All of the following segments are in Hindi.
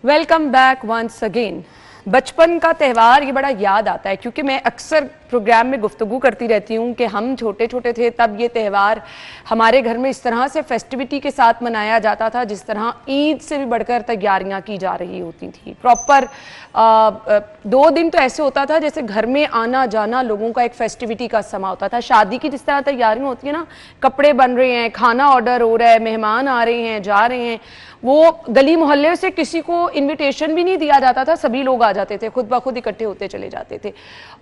Welcome back once again. बचपन का त्यौहार ये बड़ा याद आता है क्योंकि मैं अक्सर प्रोग्राम में गुफ्तगू करती रहती हूँ कि हम छोटे छोटे थे तब ये त्यौहार हमारे घर में इस तरह से फेस्टिविटी के साथ मनाया जाता था जिस तरह ईद से भी बढ़कर तैयारियां की जा रही होती थी। प्रॉपर 2 दिन तो ऐसे होता था जैसे घर में आना जाना लोगों का एक फेस्टिविटी का समा होता था। शादी की जिस तरह तैयारियां होती है ना, कपड़े बन रहे हैं, खाना ऑर्डर हो रहा है, मेहमान आ रहे हैं, जा रहे हैं, वो गली मोहल्ले से किसी को इनविटेशन भी नहीं दिया जाता था, सभी लोग आ जाते थे, खुद ब खुद इकट्ठे होते चले जाते थे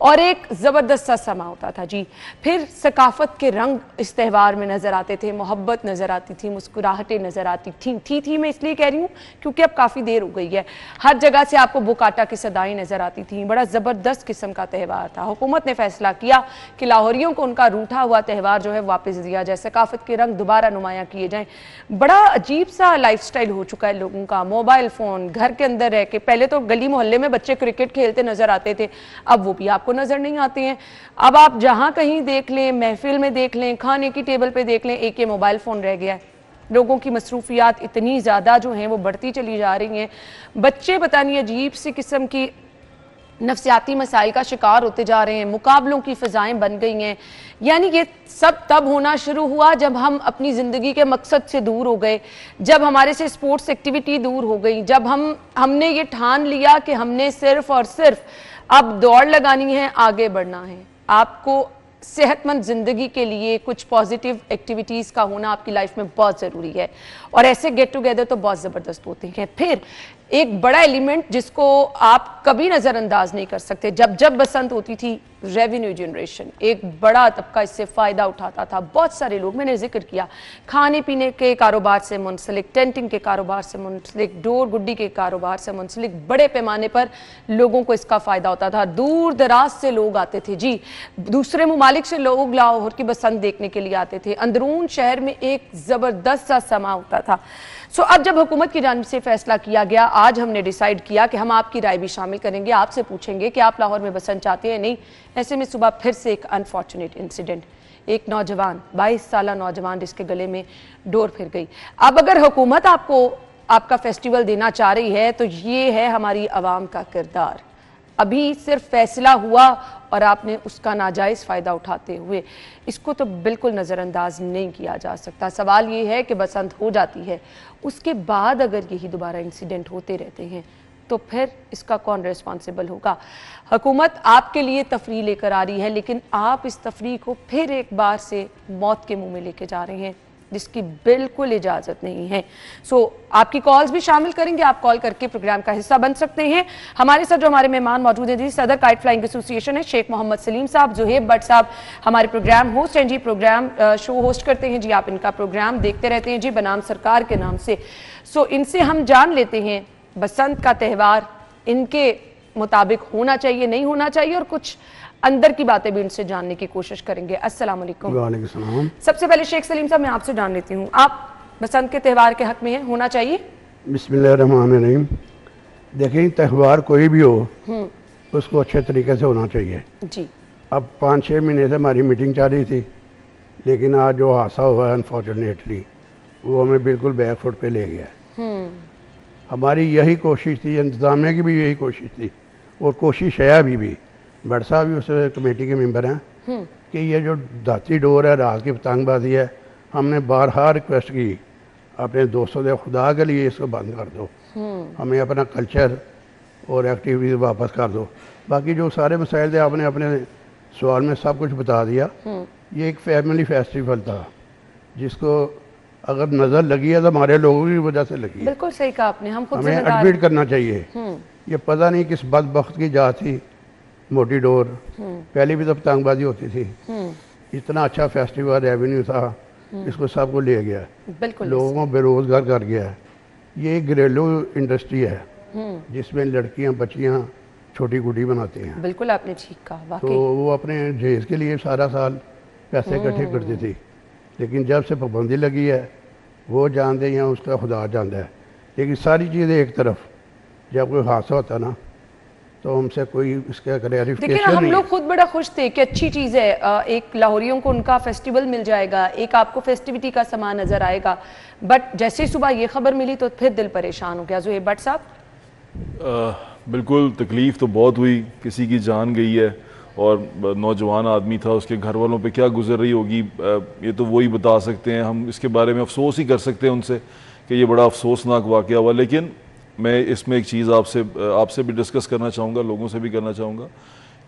और एक जबरदस्त सा समा होता था जी। फिर सकाफत के रंग इस त्यौहार में नजर आते थे, मोहब्बत नजर आती थी, मुस्कुराहटें नजर आती थी मैं इसलिए कह रही हूँ क्योंकि अब काफी देर हो गई है। हर जगह से आपको बुकाटा की सदाएं नजर आती थी। बड़ा जबरदस्त किस्म का त्यौहार था। हुकूमत ने फैसला किया कि लाहौरियों को उनका रूठा हुआ त्यौहार जो है वापस दिया जाए, सकाफत के रंग दोबारा नुमायां किए जाएं। बड़ा अजीब सा लाइफस्टाइल हो चुका है लोगों का, मोबाइल फोन, घर के अंदर रह के। पहले तो गली मोहल्ले में बच्चे क्रिकेट खेलते नजर आते थे, अब वो भी आपको नजर नहीं आते हैं। अब आप जहां कहीं देख लें, महफिल में देख लें, खाने की टेबल पे देख लें, एक ये मोबाइल फोन रह गया है। लोगों की मसरूफियात इतनी ज़्यादा जो हैं वो बढ़ती चली जा रही हैं। बच्चे पता नहीं अजीब सी किस्म की नफ्सियाती मसाइल का शिकार होते जा रहे हैं, मुकाबलों की फ़िज़ाएं बन गई हैं। यानी ये सब तब होना शुरू हुआ जब हम अपनी ज़िंदगी के मकसद से दूर हो गए, जब हमारे से स्पोर्ट्स एक्टिविटी दूर हो गई, जब हमने ये ठान लिया कि हमने सिर्फ और सिर्फ अब दौड़ लगानी है, आगे बढ़ना है। आपको सेहतमंद ज़िंदगी के लिए कुछ पॉजिटिव एक्टिविटीज़ का होना आपकी लाइफ में बहुत ज़रूरी है और ऐसे गेट टुगेदर तो बहुत ज़बरदस्त होते हैं। फिर एक बड़ा एलिमेंट जिसको आप कभी नज़रअंदाज नहीं कर सकते, जब जब बसंत होती थी, रेवेन्यू जनरेशन। एक बड़ा तबका इससे फ़ायदा उठाता था। बहुत सारे लोग, मैंने जिक्र किया, खाने पीने के कारोबार से मुंसलिक, टेंटिंग के कारोबार से मुंसलिक, डोर गुड्डी के कारोबार से मुंसलिक बड़े पैमाने पर लोगों को इसका फ़ायदा होता था। दूर दराज से लोग आते थे जी, दूसरे ममालिक से लोग लाहौर की बसंत देखने के लिए आते थे। अंदरून शहर में एक ज़बरदस्त सा समा होता था। सो अब जब हुकूमत की जानिब से फैसला किया गया, आज हमने डिसाइड किया कि हम आपकी राय भी शामिल करेंगे, आपसे पूछेंगे कि आप लाहौर में बसंत चाहते हैं नहीं। ऐसे में सुबह फिर से एक अनफॉर्चुनेट इंसिडेंट, एक नौजवान, 22 साल नौजवान जिसके गले में डोर फिर गई। अब अगर हुकूमत आपको आपका फेस्टिवल देना चाह रही है तो ये है हमारी आवाम का किरदार। अभी सिर्फ फैसला हुआ और आपने उसका नाजायज़ फ़ायदा उठाते हुए इसको तो बिल्कुल नज़रअंदाज नहीं किया जा सकता। सवाल ये है कि बसंत हो जाती है, उसके बाद अगर यही दोबारा इंसिडेंट होते रहते हैं तो फिर इसका कौन रिस्पॉन्सिबल होगा? हुकूमत आपके लिए तफरीह लेकर आ रही है, लेकिन आप इस तफरीह को फिर एक बार से मौत के मुंह में लेके जा रहे हैं जिसकी बिल्कुल इजाज़त नहीं है। सो आपकी कॉल्स भी शामिल करेंगे, आप कॉल करके प्रोग्राम का हिस्सा बन सकते हैं। हमारे साथ जो हमारे मेहमान मौजूद हैं जी, सदर काइट फ्लाइंग एसोसिएशन है शेख मोहम्मद सलीम साहब, जुहेब भट्ट साहब हमारे प्रोग्राम होस्ट हैं जी, प्रोग्राम शो होस्ट करते हैं जी, आप इनका प्रोग्राम देखते रहते हैं जी बनाम सरकार के नाम से। सो इनसे हम जान लेते हैं बसंत का त्यौहार इनके मुताबिक होना चाहिए, नहीं होना चाहिए, और कुछ अंदर की बातें भी उनसे जानने की कोशिश करेंगे। अस्सलाम वालेकुम। वालेकुम सलाम। सबसे पहले शेख सलीम साहब मैं आपसे जान लेती हूँ, आप बसंत के त्यौहार के हक में हैं, होना चाहिए? बिस्मिल्लाहिर्रहमानिर्रहीम। देखें, त्यौहार कोई भी हो उसको अच्छे तरीके से होना चाहिए जी। अब 5-6 महीने से हमारी मीटिंग चल रही थी, लेकिन आज जो हादसा हुआ है अनफॉर्चुनेटली वो हमें बिल्कुल बैक फुट पे ले गया। हमारी यही कोशिश थी, इंतज़ामिया की भी यही कोशिश थी और कोशिश है अभी भी, भट्ट साहब भी उस कमेटी के मेंबर हैं, कि ये जो दाती डोर है, रात की पतंगबाजी है, हमने बारहा रिक्वेस्ट की अपने दोस्तों से, खुदा के लिए इसको बंद कर दो, हमें अपना कल्चर और एक्टिविटीज़ वापस कर दो। बाकी जो सारे मसाइल थे आपने अपने सवाल में सब कुछ बता दिया। ये एक फैमिली फेस्टिवल था जिसको अगर नज़र लगी है तो हमारे लोगों की वजह से लगी है। बिल्कुल सही कहा आपने, हम खुद हमें एडमिट करना चाहिए। ये पता नहीं किस बदबख्त की जात थी, मोटी डोर, पहले भी तो पतंगबाजी होती थी, इतना अच्छा फेस्टिवल रेवेन्यू था, इसको सबको ले गया, लोगों को बेरोजगार कर गया। ये एक घरेलू इंडस्ट्री है जिसमें लड़कियां बच्चियां छोटी गुड्डी बनाती हैं। बिल्कुल आपने ठीक कहा। तो वो अपने जहेज के लिए सारा साल पैसे इकट्ठे करती थी, लेकिन जब से पाबंदी लगी है वो जानते हैं, उसका खुदा जानता है। लेकिन सारी चीज़ें एक तरफ, जब कोई हादसा होता ना तो हमसे कोई इसका क्लैरिफिकेशन नहीं। हम लोग खुद बड़ा खुश थे कि अच्छी चीज़ है, एक लाहौरियों को उनका फेस्टिवल मिल जाएगा, एक आपको फेस्टिविटी का सामान नज़र आएगा, बट जैसे सुबह ये खबर मिली तो फिर दिल परेशान हो गया। जुहेब भट्ट साहब, बिल्कुल तकलीफ़ तो बहुत हुई, किसी की जान गई है और नौजवान आदमी था, उसके घर वालों पे क्या गुजर रही होगी ये तो वही बता सकते हैं। हम इसके बारे में अफसोस ही कर सकते हैं उनसे कि ये बड़ा अफसोसनाक वाक़या हुआ। लेकिन मैं इसमें एक चीज़ आपसे भी डिस्कस करना चाहूँगा, लोगों से भी करना चाहूँगा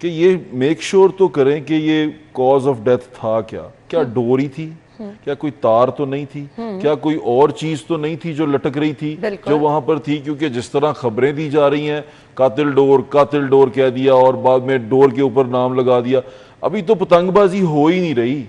कि ये मेक श्योर तो करें कि ये कॉज ऑफ डेथ था क्या डोरी थी, क्या कोई तार तो नहीं थी, क्या कोई और चीज तो नहीं थी जो लटक रही थी जो वहां पर थी। क्योंकि जिस तरह खबरें दी जा रही हैं, कातिल डोर कह दिया और बाद में डोर के ऊपर नाम लगा दिया। अभी तो पतंगबाजी हो ही नहीं रही।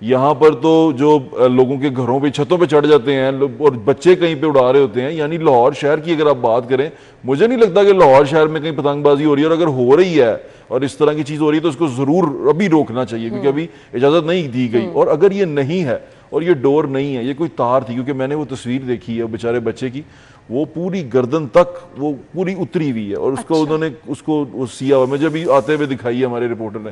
यहाँ पर तो जो लोगों के घरों पे छतों पे चढ़ जाते हैं और बच्चे कहीं पे उड़ा रहे होते हैं। यानी लाहौर शहर की अगर आप बात करें, मुझे नहीं लगता कि लाहौर शहर में कहीं पतंगबाजी हो रही है, और अगर हो रही है और इस तरह की चीज हो रही है तो उसको जरूर अभी रोकना चाहिए, क्योंकि अभी इजाजत नहीं दी गई। और अगर ये नहीं है और ये डोर नहीं है, ये कोई तार थी, क्योंकि मैंने वो तस्वीर देखी है बेचारे बच्चे की, वो पूरी गर्दन तक वो पूरी उतरी हुई है और उसको उन्होंने उसको सिया हुआ, मुझे अभी आते हुए दिखाई है हमारे रिपोर्टर ने।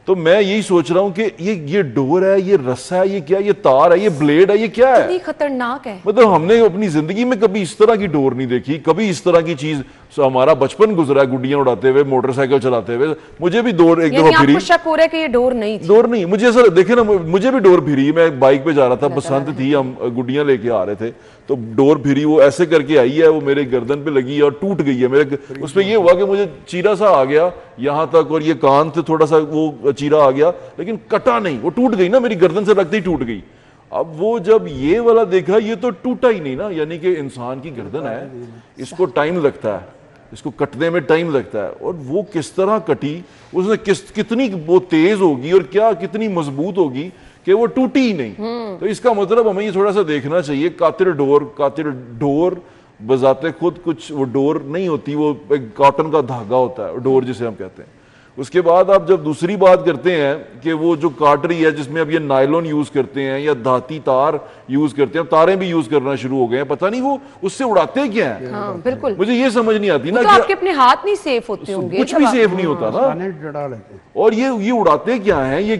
तो मैं यही सोच रहा हूँ कि ये डोर है, ये रस्सा है, ये क्या, ये तार है, ये ब्लेड है, ये क्या है? कितनी खतरनाक है। मतलब हमने अपनी जिंदगी में कभी इस तरह की डोर नहीं देखी, कभी इस तरह की चीज। हमारा बचपन गुजरा है गुड्डियां उड़ाते हुए, मोटरसाइकिल चलाते हुए। मुझे भी डोर एक दफा फिरी। आपको शक हो रहा है कि ये डोर नहीं थी? डोर नहीं, मुझे ऐसा देखे ना, मुझे भी डोर फिरी। मैं बाइक पे जा रहा था, बसंत थी, हम गुड्डियां लेके आ रहे थे, तो डोर फिरी, वो ऐसे करके आई है, वो मेरे गर्दन पे लगी है और टूट गई है। मेरे उसमें ये हुआ कि मुझे चीरा सा आ गया यहां तक, और ये कान से थोड़ा सा वो चीरा आ गया, लेकिन कटा नहीं, वो टूट गई ना, मेरी गर्दन से लगते ही टूट गई। अब वो जब ये वाला देखा, ये तो टूटा ही नहीं ना, यानी कि इंसान की गर्दन है, इसको टाइम लगता है, इसको कटने में टाइम लगता है। और वो किस तरह कटी, उसने कितनी वो तेज होगी और क्या कितनी मजबूत होगी कि वो टूटी ही नहीं। तो इसका मतलब हमें ये थोड़ा सा देखना चाहिए। कातिल डोर बजाते खुद कुछ वो डोर नहीं होती, वो एक कॉटन का धागा होता है डोर जिसे हम कहते हैं। उसके बाद आप जब दूसरी बात करते हैं कि वो जो काट रही है, जिसमें अब ये नायलॉन यूज करते हैं या धाती तार यूज करते हैं, तारें भी यूज करना शुरू हो गए हैं, पता नहीं वो उससे उड़ाते क्या है। हाँ, बिल्कुल मुझे ये समझ नहीं आती ना तो आपके अपने हाथ नहीं सेफ होते होंगे, कुछ भी सेफ नहीं होता ना। और ये उड़ाते क्या है, ये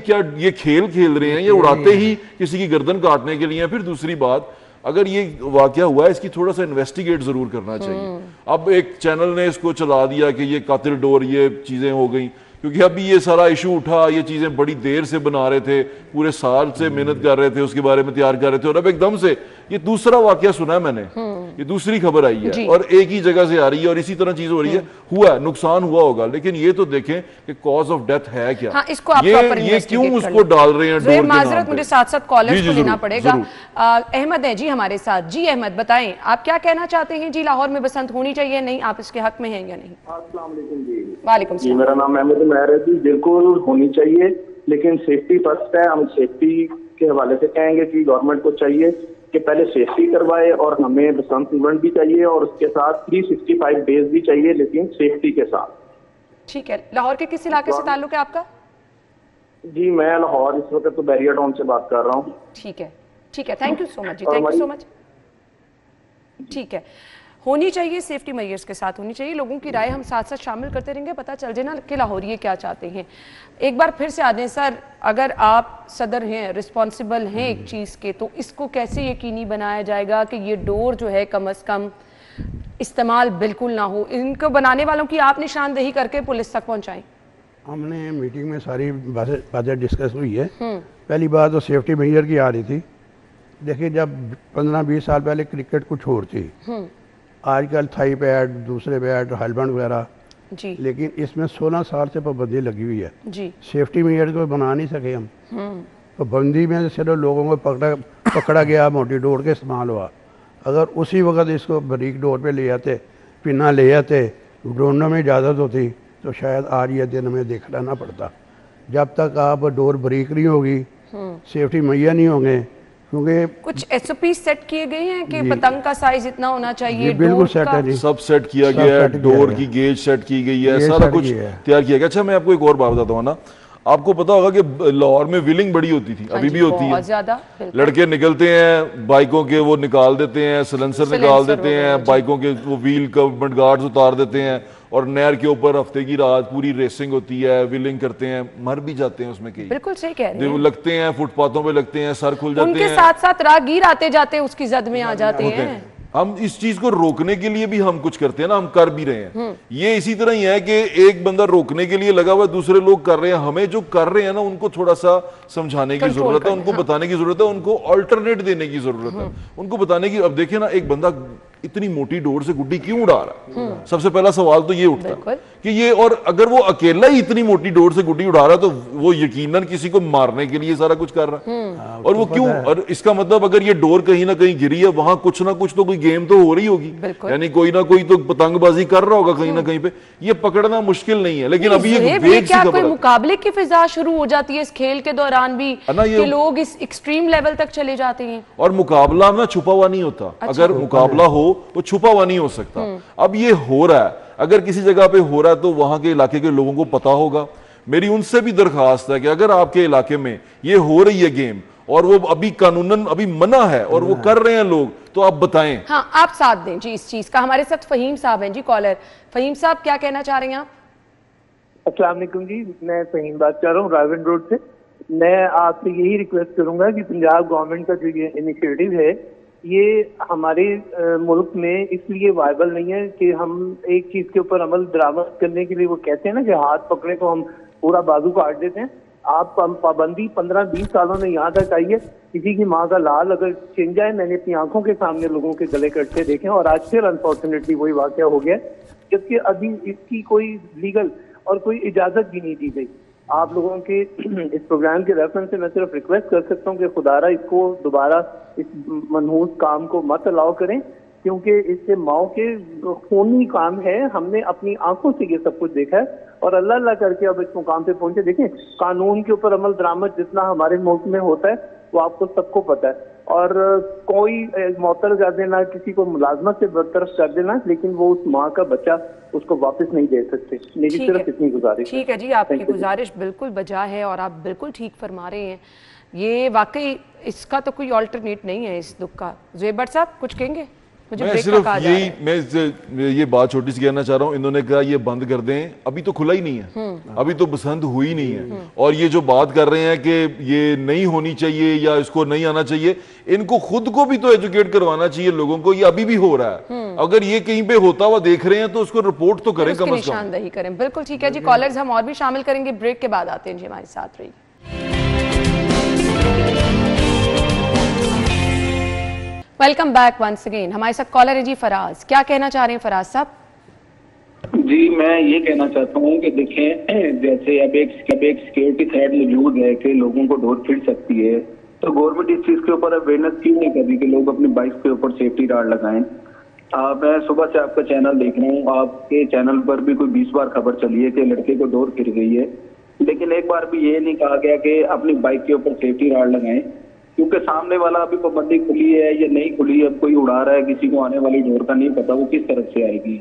खेल खेल रहे हैं, ये उड़ाते ही किसी की गर्दन काटने के लिए। फिर दूसरी बात, अगर ये वाकया हुआ है, इसकी थोड़ा सा इन्वेस्टिगेट जरूर करना चाहिए। अब एक चैनल ने इसको चला दिया कि ये कातिल डोर, ये चीजें हो गई, क्योंकि अभी ये सारा इशू उठा, ये चीजें बड़ी देर से बना रहे थे, पूरे साल से मेहनत कर रहे थे, उसके बारे में तैयार कर रहे थे, और अब एकदम से ये दूसरा वाकया सुना है मैंने, ये दूसरी खबर आई है और एक ही जगह से आ रही है और इसी तरह चीज हो रही है। हुआ नुकसान हुआ होगा, लेकिन ये तो देखें कि कॉज ऑफ डेथ है क्या। हाँ, इसको आप ये क्यों उसको डाल रहे हैं डोर के नाम पे? मुझे साथ साथ कॉलर्स को लेना पड़ेगा। अहमद है जी हमारे साथ। जी अहमद, बताएं आप क्या कहना चाहते हैं जी, लाहौर में बसंत होनी चाहिए नहीं, आप इसके हक में हैं या नहीं? अस्सलाम वालेकुम जी। वालेकुम जी, मेरा नाम अहमद उमैर है जी। बिल्कुल होनी चाहिए, लेकिन सेफ्टी फर्स्ट है। हम सेफ्टी के हवाले से कहेंगे कि गवर्नमेंट को चाहिए कि पहले सेफ्टी करवाए, और हमें बसंत इवेंट भी चाहिए और उसके साथ 365 डेज भी चाहिए, लेकिन सेफ्टी के साथ। ठीक है, लाहौर के किस इलाके से ताल्लुक है आपका? जी, मैं लाहौर इस वक्त तो बैरिया टाउन से बात कर रहा हूँ। ठीक है, thank you so much ji, thank you so much. ठीक है, होनी चाहिए, सेफ्टी मेजर्स के साथ होनी चाहिए। लोगों की राय हम साथ साथ शामिल करते रहेंगे, पता चल जाए ना कि लाहौरी क्या चाहते हैं। एक बार फिर से आदें सर, अगर आप सदर हैं, रिस्पॉन्सिबल हैं एक चीज़ के, तो इसको कैसे यकीनी बनाया जाएगा कि ये डोर जो है कम अज़ कम इस्तेमाल बिल्कुल ना हो? इनको बनाने वालों की आप निशानदेही करके पुलिस तक पहुँचाएँ। हमने मीटिंग में सारी बातें डिस्कस हुई है। पहली बात तो सेफ्टी मेजर की आ रही थी। देखिए, जब 15-20 साल पहले क्रिकेट कुछ और थी, आजकल थाई पैड, दूसरे पैड, हेलमेट वगैरह जी, लेकिन इसमें 16 साल से पाबंदी लगी हुई है जी। सेफ्टी मेजर को बना नहीं सके हम। पाबंदी में सिर्फ लोगों को पकड़ा गया, मोटी डोर के इस्तेमाल हुआ। अगर उसी वक्त इसको बारीक डोर पे ले आते, पिना ले आते, ढूंढने में इजाज़त होती, तो शायद आज ये दिन हमें देखना ना पड़ता। जब तक आप डोर बारीक नहीं होगी, सेफ्टी मुहैया नहीं होंगे, क्योंकि कुछ एसओपी सेट किए गए हैं कि पतंग का साइज इतना होना चाहिए, बिल्कुल सेट है जी, सब सेट किया गया है, डोर की गेज सेट की गई है, सारा कुछ तैयार किया गया। अच्छा, मैं आपको एक और बात बताता हूँ ना, आपको पता होगा कि लाहौर में व्हीलिंग बड़ी होती थी, अभी भी होती है। ज्यादा लड़के निकलते हैं बाइकों के, वो निकाल देते हैं, सिलेंसर निकाल देते हैं, बाइकों के वो व्हील गवर्नमेंट गार्ड्स उतार देते हैं, और नहर के ऊपर हफ्ते की रात पूरी रेसिंग होती है, व्हीलिंग करते हैं, मर भी जाते हैं उसमें कई। बिल्कुल सही कह रहे हैं, लगते हैं फुटपाथों पे, लगते हैं, सर खुल जाते हैं। उनके साथ साथ राहगीर आते जाते उसकी जद में आ जाते हैं। हम इस चीज को रोकने के लिए भी हम कुछ करते हैं ना, हम कर भी रहे हैं। ये इसी तरह ही है कि एक बंदा रोकने के लिए लगा हुआ है, दूसरे लोग कर रहे हैं। हमें जो कर रहे हैं ना उनको थोड़ा सा समझाने की जरूरत है, उनको बताने की जरूरत है, उनको अल्टरनेट देने की जरूरत है, उनको बताने की। अब देखिए ना, एक बंदा इतनी मोटी डोर से गुड्डी क्यों उड़ा रहा है? सबसे पहला सवाल तो ये उठता है कि ये, और अगर वो अकेला ही इतनी मोटी डोर से गुड्डी उड़ा रहा है तो वो यकीनन किसी को मारने के लिए सारा कुछ कर रहा है। और वो क्यों? और इसका मतलब अगर ये डोर कहीं ना कहीं गिरी है, वहां कुछ ना कुछ तो कोई गेम तो हो रही होगी, यानी कोई ना कोई तो पतंगबाजी कर रहा होगा कहीं ना कहीं पे। ये पकड़ना मुश्किल नहीं है, लेकिन अभी ये क्या कोई मुकाबले की फिजा शुरू हो जाती है इस खेल के दौरान भी कि लोग इस एक्सट्रीम लेवल तक चले जाते हैं? और मुकाबला ना छुपा हुआ नहीं होता। अगर मुकाबला हो तो छुपा हुआ नहीं हो सकता। अब ये हो रहा है, अगर किसी जगह पे हो रहा है तो वहां के इलाके के लोगों को पता होगा। मेरी उनसे भी दरखास्त है कि अगर आपके इलाके में ये हो रही है गेम और वो अभी कानूनन अभी मना है और वो कर रहे हैं लोग, तो आप बताएं। हाँ, आप साथ दें जी इस चीज का। हमारे साथ फहीम साहब हैं जी, कॉलर। फहीम साहब, क्या कहना चाह रहे हैं आप? अस्सलाम वालेकुम जी, मैं फहीम बात कर रहा हूँ रावल रोड से। मैं आपसे यही रिक्वेस्ट करूंगा कि पंजाब गवर्नमेंट का जो ये इनिशिएटिव है, ये हमारे मुल्क में इसलिए वायबल नहीं है कि हम एक चीज के ऊपर अमल दरामद करने के लिए, वो कहते हैं ना कि हाथ पकड़े तो हम पूरा बाजू काट देते हैं। आप पाबंदी 15-20 सालों में यहाँ तक आई है, किसी की माँ का लाल अगर छिन जाए, मैंने अपनी आंखों के सामने लोगों के गले कटते देखे और आज फिर अनफॉर्चुनेटली वही वाकया हो गया, जबकि अभी इसकी कोई लीगल और कोई इजाजत भी नहीं दी गई। आप लोगों के इस प्रोग्राम के रेफरेंस से मैं सिर्फ रिक्वेस्ट कर सकता हूँ कि खुदारा इसको दोबारा इस मनहूस काम को मत अलाउ करें, क्योंकि इससे माओ के खूनी काम है। हमने अपनी आंखों से ये सब कुछ देखा है और अल्लाह अल्लाह करके अब इस मुकाम पे पहुंचे। देखें, कानून के ऊपर अमल दरामद जितना हमारे मुल्क में होता है वो आपको सबको पता है, और कोई मौतल कर देना, किसी को मुलाजमत से बरतरफ कर देना, लेकिन वो उस माँ का बच्चा उसको वापस नहीं दे सकते। मेरी सिर्फ इतनी गुजारिश। ठीक है जी, आपकी गुजारिश बिल्कुल बजा है और आप बिल्कुल ठीक फरमा रहे हैं। ये वाकई इसका तो कोई ऑल्टरनेट नहीं है इस दुख का। ज़ुबैर साहब कुछ कहेंगे? मैं सिर्फ यही, मैं ये बात छोटी सी कहना चाह रहा हूँ। इन्होंने कहा ये बंद कर दें, अभी तो खुला ही नहीं है, अभी तो बसंत हुई नहीं है। और ये जो बात कर रहे हैं कि ये नहीं होनी चाहिए या इसको नहीं आना चाहिए, इनको खुद को भी तो एजुकेट करवाना चाहिए लोगों को। ये अभी भी हो रहा है, अगर ये कहीं पे होता हुआ देख रहे हैं तो उसको रिपोर्ट तो करें, कम से कम निशानदेही करें। बिल्कुल ठीक है जी। कॉलर्स हम और भी शामिल करेंगे, ब्रेक के बाद आते हैं जी, हमारे साथ रहिए। Welcome back once again. हमारे साथ कॉलर है जी फराज। क्या कहना चाह रहे हैं फराज साहब? जी, मैं ये कहना चाहता हूँ कि देखें, जैसे अब एक सिक्योरिटी थ्रेट मौजूद है कि लोगों को डोर फिर सकती है, तो गवर्नमेंट इस चीज के ऊपर अवेयरनेस क्यों नहीं कर रही कि लोग अपनी बाइक के ऊपर सेफ्टी राड लगाएं। मैं सुबह से आपका चैनल देख रहा हूँ, आपके चैनल पर भी कोई 20 बार खबर चली है कि लड़के को डोर फिर गई है, लेकिन एक बार भी ये नहीं कहा गया कि अपनी बाइक के ऊपर सेफ्टी राड लगाएं, क्योंकि सामने वाला अभी पाबंदी खुली है या नहीं खुली, अब कोई उड़ा रहा है, किसी को आने वाली डोर का नहीं पता वो किस तरफ से आएगी।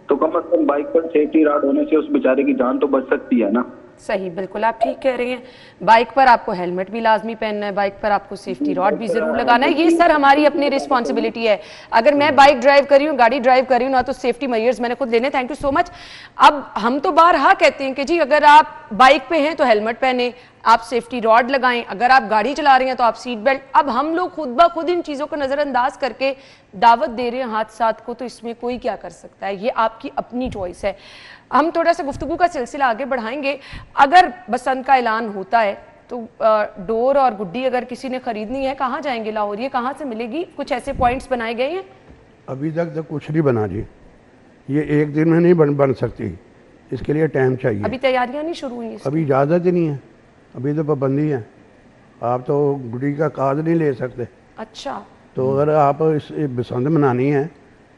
तो कम से कम बाइक पर सेफ्टी राड होने से उस बेचारे की जान तो बच सकती है ना। सही, बिल्कुल आप ठीक कह रहे हैं। बाइक पर आपको हेलमेट भी लाजमी पहनना है, बाइक पर आपको सेफ्टी रॉड भी जरूर लगाना है। ये सर हमारी अपनी रिस्पॉन्सिबिलिटी है। अगर मैं बाइक ड्राइव कर रही हूँ, गाड़ी ड्राइव कर रही हूँ ना, तो सेफ्टी मेजर्स मैंने खुद लेने। Thank you so much. अब हम तो बारहा कहते हैं कि जी अगर आप बाइक पे हैं तो हेलमेट पहने, आप सेफ्टी रॉड लगाएं, अगर आप गाड़ी चला रहे हैं तो आप सीट बेल्ट। अब हम लोग खुद ब खुद इन चीज़ों को नज़रअंदाज करके दावत दे रहे हैं हादसात को, तो इसमें कोई क्या कर सकता है? ये आपकी अपनी चॉइस है। हम थोड़ा सा गुफ्तगू का सिलसिला आगे बढ़ाएंगे। अगर बसंत का ऐलान होता है तो डोर और गुड्डी अगर किसी ने खरीदनी है, कहाँ जाएंगे लाहौर? ये कहाँ से मिलेगी? कुछ ऐसे पॉइंट्स बनाए गए हैं? अभी तक तो कुछ नहीं बना जी, ये एक दिन में नहीं बन सकती, इसके लिए टाइम चाहिए। अभी तैयारियां नहीं शुरू हुई? अभी इजाज़त ही नहीं है, अभी तो पाबंदी है। आप तो गुड्डी का कार्ड नहीं ले सकते। अच्छा, तो अगर आप इस बसंत मनानी है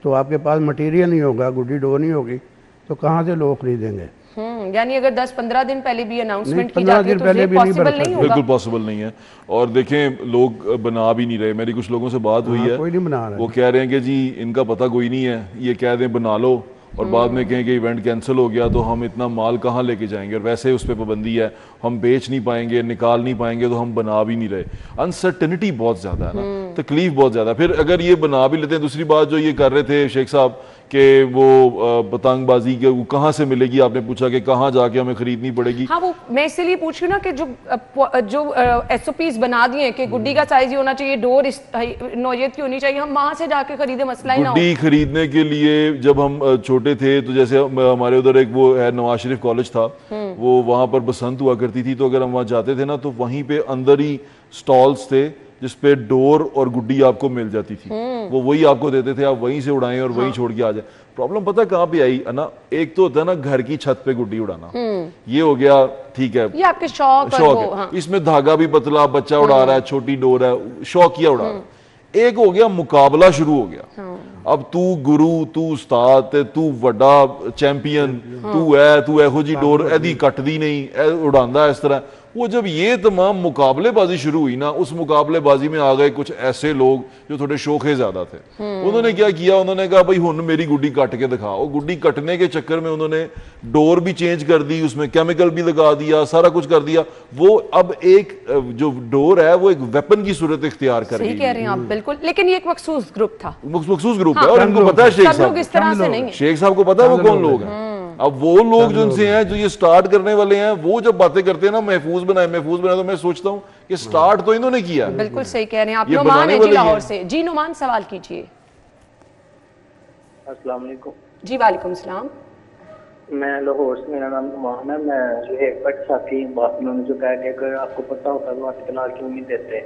तो आपके पास मटेरियल नहीं होगा, गुड्डी डोर नहीं होगी, तो कहाँ से लोग खरीदेंगे? यानी अगर 10-15 दिन पहले भी अनाउंसमेंट की जाती है तो ये पॉसिबल नहीं होगा। बिल्कुल पॉसिबल नहीं है। और देखें, लोग बना भी नहीं रहे। मेरी कुछ लोगों से बात हुई है, कोई नहीं बना रहा, वो कह रहे हैं कि जी इनका पता कोई नहीं है, ये कह दें बना लो और बाद में कहें कि इवेंट कैंसिल हो गया, तो हम इतना माल कहाँ लेके जाएंगे, और वैसे उस पर पाबंदी है, हम बेच नहीं पाएंगे, निकाल नहीं पाएंगे, तो हम बना भी नहीं रहे। अनसर्टेनिटी बहुत ज़्यादा है ना। तकलीफ बहुत ज्यादा। फिर अगर ये बना भी लेते हैं, दूसरी बात जो ये कर रहे थे शेख साहब कि वो पतंगबाजी के वो कहाँ से मिलेगी, आपने पूछा कि कहाँ जाके हमें खरीदनी पड़ेगी। हाँ, वो मैं इसलिए पूछ रही हूँ ना कि जो SOPs बना दिए हैं कि गुड्डी का साइज ही होना चाहिए, डोर इस नौयत की होनी चाहिए, हम वहां से जाके खरीदे, मसला ही ना हो। गुड्डी खरीदने के लिए जब हम छोटे थे तो जैसे हमारे उधर एक वो है नवाज शरीफ कॉलेज था, वो वहां पर बसंत हुआ करती थी, तो अगर हम वहां जाते थे ना तो वहीं पे अंदर ही स्टॉल्स थे जिसपे डोर और गुड्डी आपको मिल जाती थी, वो वही आपको देते थे, आप वहीं से उड़ाएं और वहीं छोड़ के आ जाए। प्रॉब्लम पता कहाँ पे आई है ना, एक तो होता है ना घर की छत पे गुड्डी उड़ाना, ये हो गया, ठीक है, ये आपके शौक है। हाँ। इसमें धागा भी पतला, बच्चा उड़ा रहा है, छोटी डोर है, शौकिया उड़ा रहा है। एक हो गया मुकाबला शुरू हो गया, अब तू गुरु, तू उस्ताद, तू वड्डा चैंपियन, तू एहो जी डोर एदी कटदी नहीं, उड़ांदा इस तरह। वो जब ये तमाम मुकाबलेबाजी शुरू हुई ना, उस मुकाबलेबाजी में आ गए कुछ ऐसे लोग जो थोड़े शोखे ज्यादा थे। उन्होंने क्या किया, उन्होंने कहा भाई हुन मेरी गुड्डी कट के दिखाओ। गुड्डी कटने के चक्कर में उन्होंने डोर भी चेंज कर दी, उसमें केमिकल भी लगा दिया, सारा कुछ कर दिया। वो अब एक जो डोर है वो एक वेपन की सूरत इख्तियार कर सही कह रहे हैं आप, बिल्कुल। लेकिन ये एक मखसूस ग्रुप था, मखसूस ग्रुप है, और इनको पता है शेख साहब, इस तरह से नहीं है। शेख साहब को पता है वो कौन लोग हैं। अब वो लोग जो उनसे हैं, जो ये स्टार्ट करने वाले हैं, वो जब बातें करते हैं ना महफूज बनाए, तो मैं सोचता हूँ कि स्टार्ट तो इन्होंने किया। बिल्कुल सही कह रहे हैं आप। नुमान है जी लाहौर से। जी नुमान, सवाल कीजिए। अस्सलाम वालेकुम। जी वालेकुम सलाम। मैं लाहौर से, मेरा नाम नुमान है। मैं जो है बट साथी बात उन्होंने जो कहा कि अगर आपको पता होता तो आप इतना क्यों नहीं देते,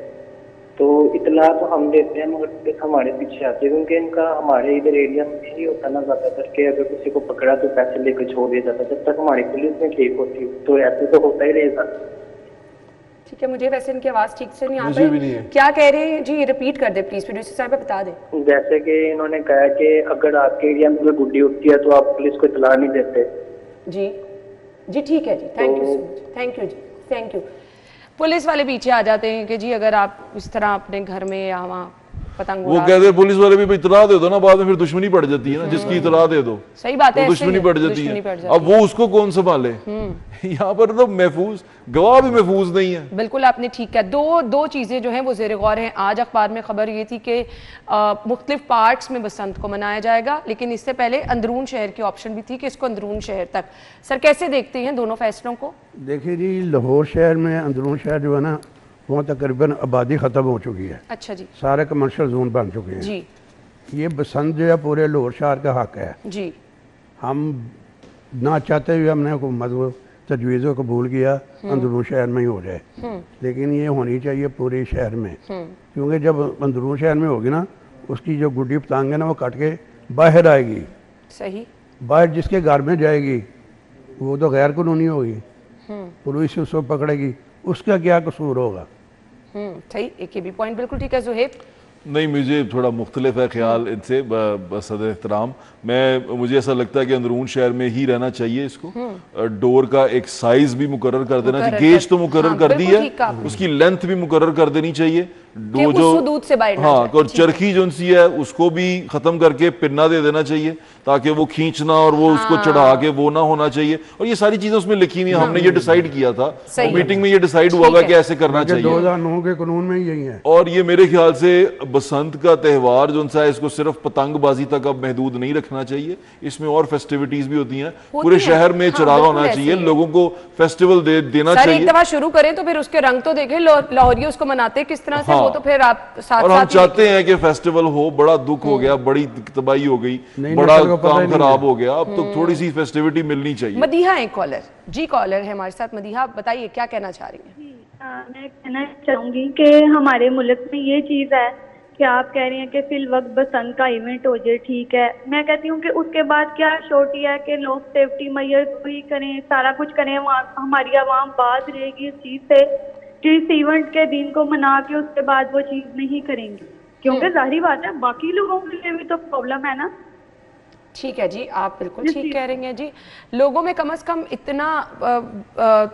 तो इतना तो हम देते हैं मगर हमारे पीछे आते हैं, क्योंकि इनका हमारे इधर एरिया में यही होता ना ज्यादातर कि अगर किसी को पकड़ा तो पैसे लेकर छोड़ दिया जाता है, जब तक हमारी पुलिस में ठीक होती तो ऐसे तो होता ही रहेगा। ठीक है, मुझे वैसे इनकी आवाज ठीक से नहीं आ रही, क्या कह रहे हैं जी, रिपीट कर दे प्लीज, प्रोड्यूसर साहब बता दें। जैसे कि इन्होंने कहा कि अगर आपके एरिया में कोई गुड्डी उठती है तो आप पुलिस को इतला नहीं देते। जी जी ठीक है जी, thank you so much, thank you जी, थैंक यू। पुलिस वाले पीछे आ जाते हैं कि जी अगर आप इस तरह अपने घर में या वहाँ पतंग वो कहते हैं पुलिस वाले भी इतला दे दो ना, बाद में फिर दुश्मनी पड़ जाती है ना, जिसकी इतला दे दो सही बात है, दुश्मनी पड़ जाती है। अब वो उसको कौन संभाले, यहाँ पर तो महफूज गवाह भी महफूज नहीं है। बिल्कुल आपने ठीक कहा। दो चीजें जो हैं वो ज़ेर गौर हैं। आज अखबार में खबर ये थी कि मुख्तलिफ पार्ट्स में बसंत को मनाया जाएगा, लेकिन इससे पहले अंदरून शहर की ऑप्शन भी थी कि इसको अंदरून शहर तक। सर कैसे देखते हैं दोनों फैसलों को? देखिए जी, लाहौर शहर में अंदरून शहर जो है ना, वहाँ तकरीबन आबादी ख़त्म हो चुकी है। अच्छा जी। सारे कमर्शियल जोन बन चुके हैं जी। ये बसंत जो है पूरे लाहौर शहर का हक है जी। हम ना चाहते हुए हमने हुकूमत तजवीज़ को कबूल किया अंदरून शहर में ही हो जाए, लेकिन ये होनी चाहिए पूरे शहर में, क्योंकि जब अंदरून शहर में होगी ना, उसकी जो गुड्डी पतंग है ना वो कट के बाहर आएगी। सही। बाहर जिसके घर में जाएगी वो तो गैर कानूनी होगी, पुलिस उसको पकड़ेगी, उसका क्या कसूर होगा। सही, एक ये भी पॉइंट बिल्कुल ठीक है। ज़ुहैब नहीं, मुझे थोड़ा मुख्तलिफ है ख्याल इनसे, बसदर एहतराम। मुझे ऐसा लगता है कि अंदरून शहर में ही रहना चाहिए इसको। डोर का एक साइज भी मुकर्रर कर देना चाहिए, गेज तो मुकर्रर कर दी है, उसकी लेंथ भी मुकर्रर कर देनी चाहिए। दूध से हाँ, और चरखी जो सी है उसको भी खत्म करके पिन्ना दे देना चाहिए, ताकि वो खींचना और वो उसको चढ़ा के वो ना होना चाहिए। और ये सारी चीजें उसमें लिखी हुई हैं, हमने ये डिसाइड किया था, मीटिंग में ये डिसाइड हुआ होगा कि ऐसे करना चाहिए। 2009 के कानून में यही है। और ये मेरे ख्याल से बसंत का त्यौहार जो है इसको सिर्फ पतंगबाजी तक अब महदूद नहीं रखना चाहिए, इसमें और फेस्टिविटीज भी होती हैं। पूरे शहर में चरागा होना चाहिए, लोगों को फेस्टिवल देना चाहिए। एक दफा शुरू करें तो फिर उसके रंग तो देखें, लाहौरी उसको मनाते किस तरह से, वो तो फिर आप साथ और हम चाहते हैं कि फेस्टिवल हो। बड़ा दुख हो गया, बड़ी तबाही हो गई, बड़ा काम खराब हो गया, अब तो थोड़ी सी फेस्टिविटी मिलनी चाहिए। मदीहा है कॉलर जी, कॉलर है हमारे साथ। मदीहा बताइए क्या कहना चाह रही हैं? मैं कहना चाहूंगी कि हमारे मुल्क में ये चीज है कि आप कह रही हैं कि फिल वक्त बसंत का इवेंट हो जाए, ठीक है। मैं कहती हूँ कि उसके बाद क्या शोर्टी है कि लोग सेफ्टी मैयर भी करें, सारा कुछ करें, हमारी आवाम बाज रहेगी इस चीज से कि इस इवेंट के दिन को मना के उसके बाद वो चीज नहीं करेंगे, क्योंकि जाहिर बात है बाकी लोगों के लिए भी तो प्रॉब्लम है ना। ठीक है जी, आप बिल्कुल ठीक कह रही हैं जी। लोगों में कम से कम इतना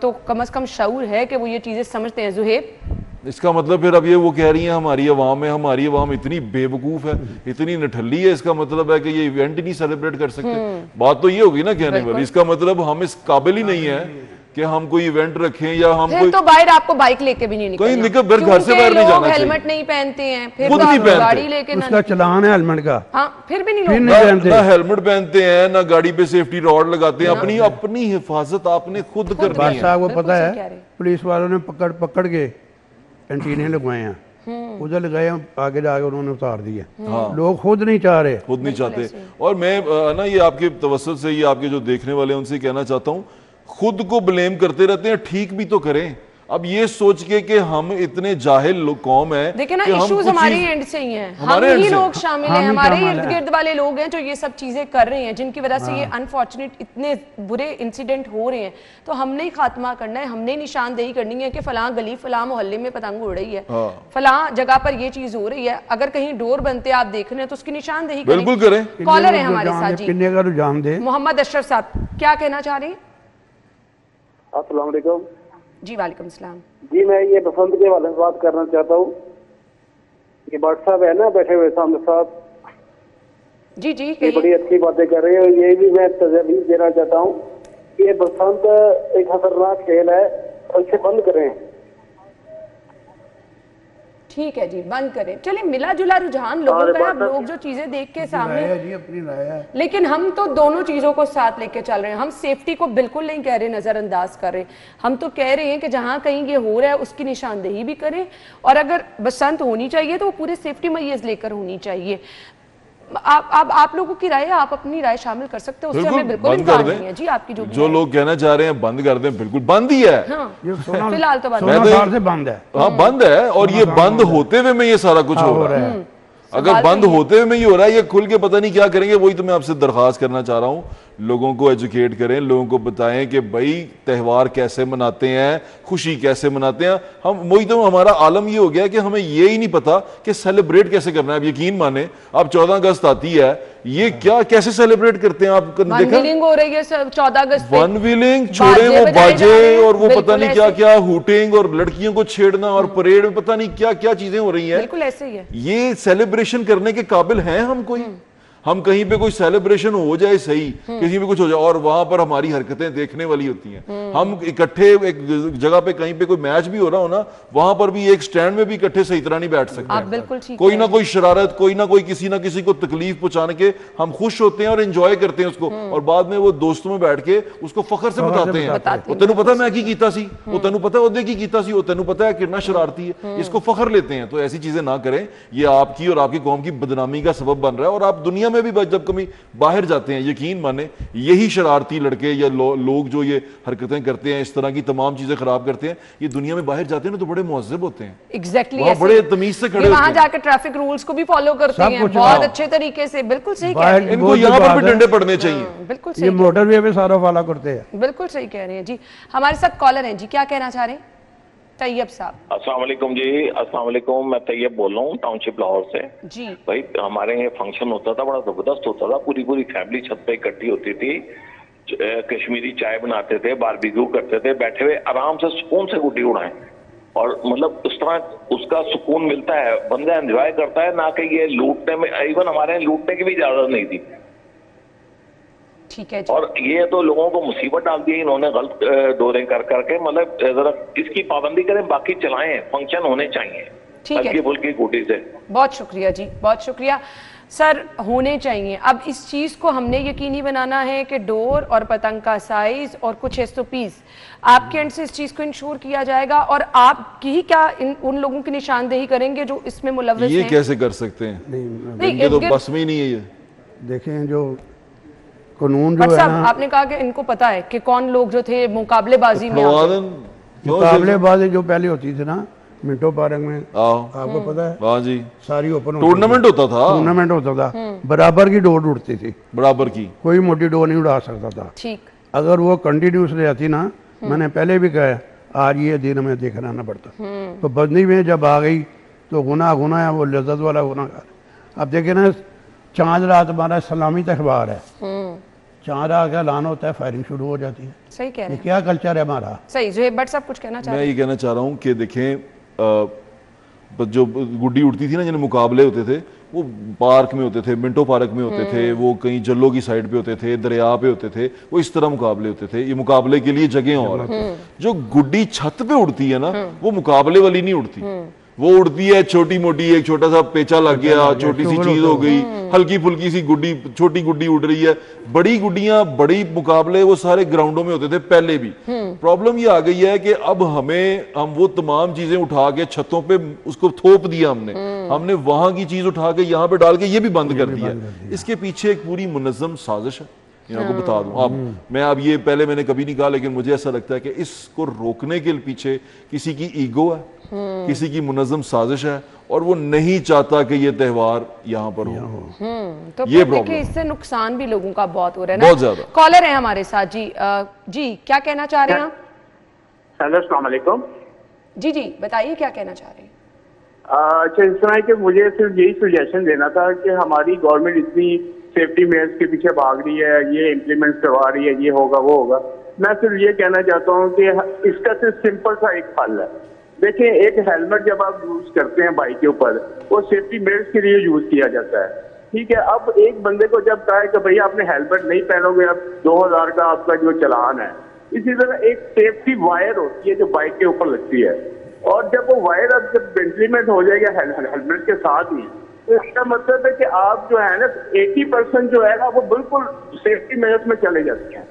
तो कम से कम शऊर है कि वो ये चीजें समझते हैं। ज़ुहैब इसका मतलब फिर अब ये वो कह रही हैं हमारी अवाम इतनी बेवकूफ है, इतनी नठल्ली है, इसका मतलब है कि ये इवेंट ही नहीं सेलिब्रेट कर सकते। बात तो ये होगी ना कहने वाली, इसका मतलब हम इस काबिल ही नहीं है कि हम कोई इवेंट रखें या हम फिर कोई तो बाहर आपको बाइक लेके भी नहीं निकलना, कहीं निकल घर से बाहर नहीं जाना चाहिए। हेलमेट नहीं पहनते हैं, फिर खुद तो नहीं आप पहनते। गाड़ी लेके ना उसका चलान है हेलमेट का, हाँ फिर भी नहीं फिर लोग नहीं पहनते। ना हेलमेट पहनते हैं ना गाड़ी पे सेफ्टी रॉड लगाते हैं। अपनी अपनी हिफाजत आपने खुद करनी बादशाह है। साहब को बिल्कुल पता सही कह है, रहे हैं। पुलिस वालों ने पकड़ पकड़ के एंटीने लगवाए हैं, उधर लगाए हैं, आगे जाके उन्होंने उतार दिए। लोग खुद नहीं चाह रहे। खुद नहीं चाहते। और मैं ना ये आपके तवज्जुह से, ये आपके जो देखने वाले हैं उनसे कहना चाहता हूँ, खुद को ब्लेम करते रहते हैं, ठीक भी तो करें। अब ये सोच के कि हम इतने जाहिल कौम है, देखिए ना, कि हम इश्यूज कुछ हमारे चीज- एंड से ही हैं, हम हमारे end ही से। लोग शामिल हम हैं, ही हमारे शामिल इर्द हैं। गिर्द वाले लोग हैं जो ये सब चीजें कर रहे हैं, जिनकी वजह से ये अनफॉर्चुनेट इतने बुरे इंसिडेंट हो रहे हैं। तो हमने ही खात्मा करना है, हमने निशानदेही करनी है कि फलां गली फलां मोहल्ले में पतंग उड़ रही है, फलां जगह पर ये चीज हो रही है। अगर कहीं डोर बनते आप देख रहे हैं तो उसकी निशानदेही करें। बिल्कुल करें। कॉलर है हमारे साथ जी, किन्ने का रुझान दे। मोहम्मद अशरफ साहब, क्या कहना चाह रहे हैं? अस्सलाम वालेकुम जी वालेकुम सलाम। जी, मैं ये बसंत के बारे में बात करना चाहता हूँ। ये भट्ट साहब है ना बैठे हुए सामने साहब, जी जी ये कहिए। बड़ी अच्छी बातें कर रहे हैं। और ये भी मैं तजवीज़ देना चाहता हूँ कि ये बसंत एक खतरनाक खेल है और इसे बंद करें। ठीक है जी, बंद करें। चलिए, मिला जुला रुझान लोगों का है, अब लोग जो चीजें देख के सामने, जी अपनी राय है। लेकिन हम तो दोनों चीजों को साथ लेके चल रहे हैं। हम सेफ्टी को बिल्कुल नहीं कह रहे नजरअंदाज कर रहे, हम तो कह रहे हैं कि जहां कहीं ये हो रहा है उसकी निशानदेही भी करें, और अगर बसंत होनी चाहिए तो वो पूरे सेफ्टी मैयर्स लेकर होनी चाहिए। आप लोगों की राय है, आप अपनी राय शामिल कर सकते हो, उससे हमें बिल्कुल बंद कर इनकार नहीं है जी। दें। आपकी जो लोग कहना चाह रहे हैं बंद कर दें, बिल्कुल बंद ही है। हाँ, ये फिलहाल तो बंद 16 साल से बंद है। हाँ बंद है, और ये बंद होते हुए में ये सारा कुछ हो रहा है। अगर बंद होते हुए में ये हो रहा है, ये खुल के पता नहीं क्या करेंगे। वही तो मैं आपसे दरखास्त करना चाह रहा हूँ, लोगों को एजुकेट करें, लोगों को बताएं कि भाई त्यौहार कैसे मनाते हैं, खुशी कैसे मनाते हैं। हम वही तो, हमारा आलम ये हो गया कि हमें ये ही नहीं पता कि सेलिब्रेट कैसे करना है। अब यकीन माने, अब 14 अगस्त आती है, ये क्या कैसे सेलिब्रेट करते हैं? आप देखा व्हीलिंग हो रही है 14 अगस्त पे, वन व्हीलिंग छोड़े, वो बजाए जा रहे बाजे हैं, और वो बिल्कुल पता नहीं ऐसे। क्या क्या हूटिंग और लड़कियों को छेड़ना और परेड में पता नहीं क्या क्या चीजें हो रही हैं। बिल्कुल ऐसे ही है। ये सेलिब्रेशन करने के काबिल हैं हम कोई? हम कहीं पे कोई सेलिब्रेशन हो जाए सही, किसी में कुछ हो जाए और वहां पर हमारी हरकतें देखने वाली होती हैं। हम इकट्ठे एक जगह पे कहीं पे कोई मैच भी हो रहा हो ना, वहां पर भी एक स्टैंड में भी इकट्ठे सही तरह नहीं बैठ सकते। आप बिल्कुल ठीक कोई ना कह कोई शरारत, कोई ना कोई किसी ना किसी को तकलीफ पहुंचाने के हम खुश होते हैं और एंजॉय करते हैं उसको, और बाद में वो दोस्तों में बैठ के उसको फखर से बताते हैं, वो तेनू पता मैं की कीता सी, वो तेनू पता ओदे की कीता सी, वो तेनू पता है कितना शरारती है, इसको फखर लेते हैं। तो ऐसी चीजें ना करें, ये आपकी और आपकी कौम की बदनामी का सबब बन रहा है। और आप दुनिया में भी जब कभी बाहर जाते हैं, यकीन माने यही शरारती लड़के या लोग जो ये हरकतें करते हैं, इस तरह की तमाम चीजें खराब करते हैं, ये दुनिया में बाहर जाते हैं ना तो बड़े मुहज्जब होते हैं। एग्जैक्टली वहाँ बड़े तमीज से खड़े होते वहां हैं। जाकर ट्रैफिक रूल्स को भी फॉलो करते सब हैं कुछ, बहुत हाँ। अच्छे तरीके से। बिल्कुल सही कह रहे हैं, इनको यहाँ पर भी डंडे पड़ने चाहिए। बिल्कुल ये सही, मोटरवे पे सारा फॉलो करते हैं। बिल्कुल सही कह रहे हैं जी। हमारे साथ कॉलर हैं जी, क्या कहना चाह रहे हैं? तैयब साहब। अस्सलाम वालेकुम जी। अस्सलाम वालेकुम, मैं तैयब बोल रहा हूँ टाउनशिप लाहौर से जी। भाई हमारे यहाँ फंक्शन होता था, बड़ा जबरदस्त होता था, पूरी पूरी फैमिली छत पे इकट्ठी होती थी, कश्मीरी चाय बनाते थे, बारबेक्यू करते थे, बैठे हुए आराम से सुकून से गुड्डी उड़ाएं, और मतलब उस तरह उसका सुकून मिलता है, बंदा एंजॉय करता है, ना कि ये लूटने में, इवन हमारे यहाँ लूटने की भी इजाजत नहीं थी। ठीक है जी। और ये तो लोगों को मुसीबत डाल दी इन्होंने गलत डोरे कर करके। मतलब जरा इसकी पाबंदी करें, बाकी चलाएं, फंक्शन होने चाहिए ठीक है। हल्की फुल्की गुड्डी से। बहुत शुक्रिया जी, बहुत शुक्रिया सर। होने चाहिए। अब इस चीज़ को हमने यकीनी बनाना है कि डोर और पतंग का साइज और कुछ SOPs आपके एंड से इस चीज़ को इंश्योर किया जाएगा, और आप ही क्या उन लोगों की निशानदेही करेंगे जो इसमें मुलव्वस ये हैं? कैसे कर सकते हैं? नहीं, इनके तो बस में ही नहीं है ये। देखें जो कानून जो बट है साहब, ना, आपने कहा कि इनको पता है कि कौन लोग जो थे मुकाबलेबाजी में आते हैं। मुकाबलेबाजी जो पहले होती थी ना मिंटो पार्क में, आपको पता है? हाँ जी, सारी ओपन टूर्नामेंट होता था, टूर्नामेंट होता था, बराबर की डोर उड़ती थी, बराबर की, कोई मोटी डोर नहीं उड़ा सकता था। ठीक। अगर वो कंटिन्यूस रहती ना, मैंने पहले भी कहा, आज ये दिन हमें देखना आना पड़ता। तो बंदी में जब आ गई तो गुनाह गुनाह है, वो लज्जत वाला गुनाह। अब देखे ना, चांद रात हमारा सलामी त्यौहार है, चांद रात का ऐलान होता है, फायरिंग शुरू हो जाती है। सही कह रहे ये हैं, क्या कल्चर है हमारा? सही। जो बट साहब कुछ कहना चाह मैं रहे ये कहना चाह रहा हूँ कि देखें, जो गुड्डी उड़ती थी ना, जिन्हें मुकाबले होते थे, वो पार्क में होते थे, मिंटो पार्क में होते थे, वो कहीं जल्लो की साइड पे होते थे, दरिया पे होते थे, वो इस तरह मुकाबले होते थे। ये मुकाबले के लिए जगह और जो गुड्डी छत पे उड़ती है ना, वो मुकाबले वाली नहीं उड़ती, वो उड़ती है छोटी मोटी, एक छोटा सा पेचा लग गया, छोटी सी चीज हो गई, हल्की फुल्की सी गुड्डी, छोटी गुड्डी उड़ रही है। बड़ी गुड्डियां, बड़ी मुकाबले वो सारे ग्राउंडों में होते थे पहले भी। प्रॉब्लम ये आ गई है कि अब हम वो तमाम चीजें उठा के छतों पे उसको थोप दिया हमने वहां की चीज उठा के यहाँ पे डाल के ये भी बंद कर दिया। इसके पीछे एक पूरी मुनज़्ज़म साजिश है, आपको बता दूं। अब ये पहले मैंने कभी नहीं कहा, लेकिन मुझे ऐसा लगता है कि इसको रोकने के पीछे किसी की ईगो है, किसी की मुनज़्ज़म साजिश है, और वो नहीं चाहता कि ये त्यौहार यहाँ पर हो। तो ये देखिए इससे नुकसान भी लोगों का बहुत हो रहा है ना। बहुत ज्यादा। कॉलर है हमारे साथ जी। जी क्या कहना चाह रहे हैं आप? हेलो, अस्सलाम वालेकुम। जी जी बताइए क्या कहना चाह रहे हैं? अच्छा, इस तरह है कि मुझे सिर्फ यही सजेशन देना था कि हमारी गवर्नमेंट इतनी सेफ्टी मेयर्स के पीछे भाग रही है, ये इम्प्लीमेंट करवा रही है, ये होगा वो होगा। मैं सिर्फ ये कहना चाहता हूँ कि इसका सिर्फ सिंपल सा एक हल है। देखिए, एक हेलमेट जब आप यूज करते हैं बाइक के ऊपर, वो सेफ्टी मेयर्स के लिए यूज किया जाता है, ठीक है। अब एक बंदे को जब कहा है कि भैया आपने हेलमेट नहीं पहनोगे, अब 2000 का आपका जो चालान है। इसी तरह एक सेफ्टी वायर होती है जो बाइक के ऊपर लगती है, और जब वो वायर अब जब इम्प्लीमेंट हो जाएगा हेलमेट के साथ ही, तो इसका मतलब है कि आप जो है ना 80% जो है ना वो बिल्कुल सेफ्टी मेजर्स में चले जाते हैं,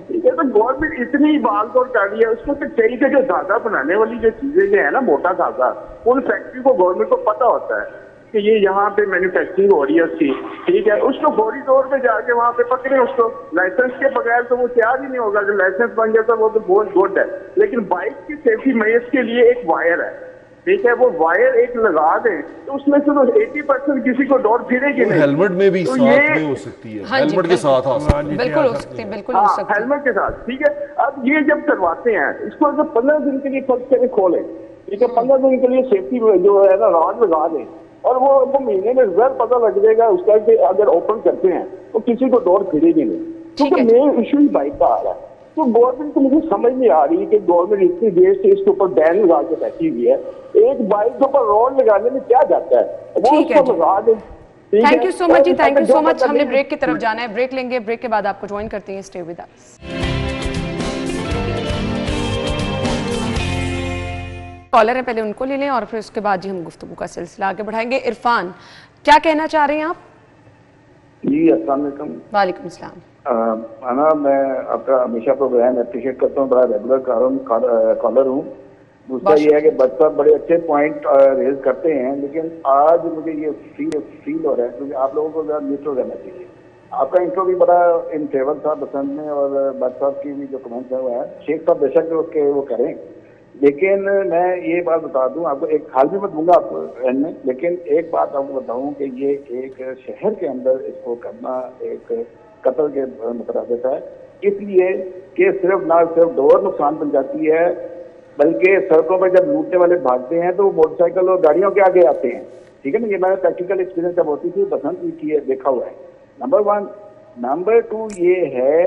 ठीक है। तो गवर्नमेंट इतनी भाग दौड़ कर रही है, उसको तो चाहिए कि जो धागा बनाने वाली जो चीजें जो है ना, मोटा धागा, उन फैक्ट्री को गवर्नमेंट को पता होता है कि ये यहाँ पे मैन्युफैक्चरिंग हो रही है उसकी, ठीक है। उसको फौरी तौर पे जाके वहाँ पे पकड़े उसको। लाइसेंस के बगैर तो वो तैयार ही नहीं होगा। जो लाइसेंस बन जाता वो तो बहुत गुड है, लेकिन बाइक की सेफ्टी मेजर्स के लिए एक वायर है, ठीक है। वो वायर एक लगा दें तो उसमें से तो 80% किसी को डोर फिरेगी नहीं। हेलमेट में भी तो साथ में हो सकती है, हेलमेट के साथ आ सकती है, बिल्कुल हो सकती है, बिल्कुल हो सकती है, हेलमेट के साथ, ठीक है। अब ये जब करवाते हैं, इसको अगर 15 दिन के लिए फर्स्ट करके खोलें, ठीक है, 15 दिन के लिए सेफ्टी जो है ना रॉड लगा दें, और वो महीने में रिजल्ट पता लग जाएगा उसका कि अगर ओपन करते हैं तो किसी को डोर फिरेगी नहीं, क्योंकि मेन इशू ही बाइक का आ रहा है। तो गवर्नमेंट को मुझे समझ नहीं आ रही कि गवर्नमेंट इतनी देर से इसके ऊपर बैन लगा के बैठी हुई है। एक बाइक के ऊपर रॉड लगाने में क्या जाता है, वो उसको लगा दे। Thank you so much ji, thank you so much. हमने ब्रेक की तरफ जाना है, ब्रेक लेंगे, ब्रेक के बाद आपको ज्वाइन करते हैं। Stay with us. कॉलर है, पहले उनको ले लें और फिर उसके बाद जी हम गुफ्तगू का सिलसिला आगे बढ़ाएंगे। इरफान, क्या कहना चाह रहे हैं आप? जी अस्सलाम वालेकुम। वालेकुम सलाम। आना, मैं आपका हमेशा प्रोग्राम अप्रिशिएट करता हूँ, बड़ा रेगुलर कॉलर हूँ। दूसरा ये है कि बच्चा बड़े अच्छे पॉइंट रेज करते हैं, लेकिन आज मुझे ये फील हो रहा है क्योंकि आप लोगों को ज़्यादा न्यूट्रल रहना चाहिए। आपका इंट्रो भी बड़ा इन फेवर था बसंत में, और बट साहब की भी जो कमेंट है वो है, शेख साहब बेशक उसके वो करें, लेकिन मैं ये बात बता दूं आपको, एक हाल भी मैं दूंगा आपको एंड में, लेकिन एक बात आपको बताऊं कि ये एक शहर के अंदर इसको करना एक कत्ल के मुतरादिफ है, इसलिए कि सिर्फ डोर नुकसान पहुंचाती है, बल्कि सड़कों पर जब लूटने वाले भागते हैं तो मोटरसाइकिल और गाड़ियों के आगे आते हैं, ठीक है ना। ये मैंने प्रैक्टिकल एक्सपीरियंस जब होती थी बसंत की है, देखा हुआ है। नंबर 1। नंबर 2 ये है